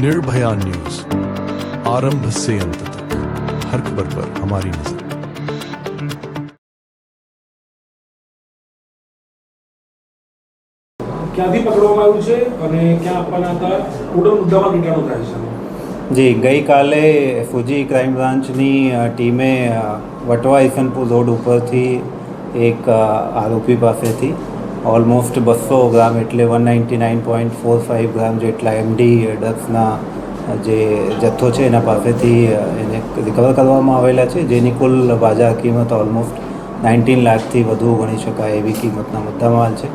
Nirbhaya news, आरंभ से अंत तक हर खबर पर हमारी नजर। ક્યાંથી પકડવામાં આવ્યું છે અને ક્યાં આપવાના હતા? ટોટલ મુદ્દામાં કેટલાનો થાય છે? જી, ગઈકાલે ફુજી ક્રાઇમ બ્રાન્ચની ટીમે વટવા ઈસનપુર રોડ ઉપરથી એક આરોપી પાસેથી ઓલમોસ્ટ 200 ગ્રામ એટલે 199.45 ગ્રામ જેટલા એમડી ડ્રગ્સના જે જથ્થો છે એના પાસેથી એને રિકવર કરવામાં આવેલા છે, જેની કુલ બાજાર કિંમત ઓલમોસ્ટ 19 લાખથી વધુ ગણી શકાય એવી કિંમતના મુદ્દામાલ છે.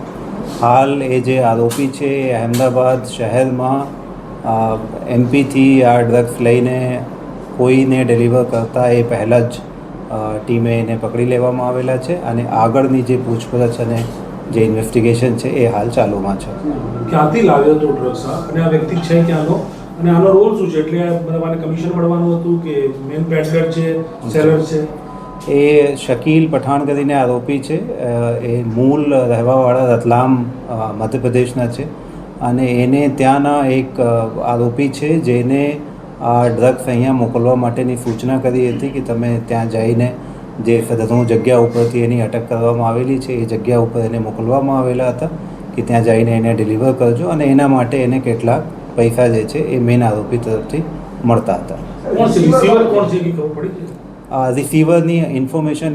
હાલ એ જે આરોપી છે એ અહેમદાબાદ શહેરમાં એમપીથી આ ડ્રગ્સ લઈને કોઈને ડિલિવર કરતા એ પહેલાં જ ટીમે એને પકડી લેવામાં આવેલા છે અને આગળની જે પૂછપરછ અને જે ઇન્વેસ્ટિગેશન છે એ હાલ ચાલુમાં છે. ક્યાંથી લાવ્યો હતો ડ્રગ્સ અને આ વ્યક્તિ છે ક્યાંનો અને આનો રોલ શું છે? એટલે મતલબ આને કમિશન મળવાનું હતું કે મેન પેડલર છે, સેલર છે? એ શકીલ પઠાણ કરીને આરોપી છે. એ મૂળ રહેવાવાળા રતલામ મધ્યપ્રદેશના છે અને એને ત્યાંના એક આરોપી છે જેને આ ડ્રગ્સ અહીંયા મોકલવા માટેની સૂચના કરી હતી કે તમે ત્યાં જઈને જે સદરૂ જગ્યા ઉપરથી એની અટક કરવામાં આવેલી છે એ જગ્યા ઉપર એને મોકલવામાં આવેલા હતા કે ત્યાં જઈને એને ડિલિવર કરજો અને એના માટે એને કેટલાક પૈસા જે છે એ મેન આરોપી તરફથી મળતા હતા. કોણ છે રિસીવર? કોણ છે એ ખબર પડી? રિસીવરની ઇન્ફોર્મેશન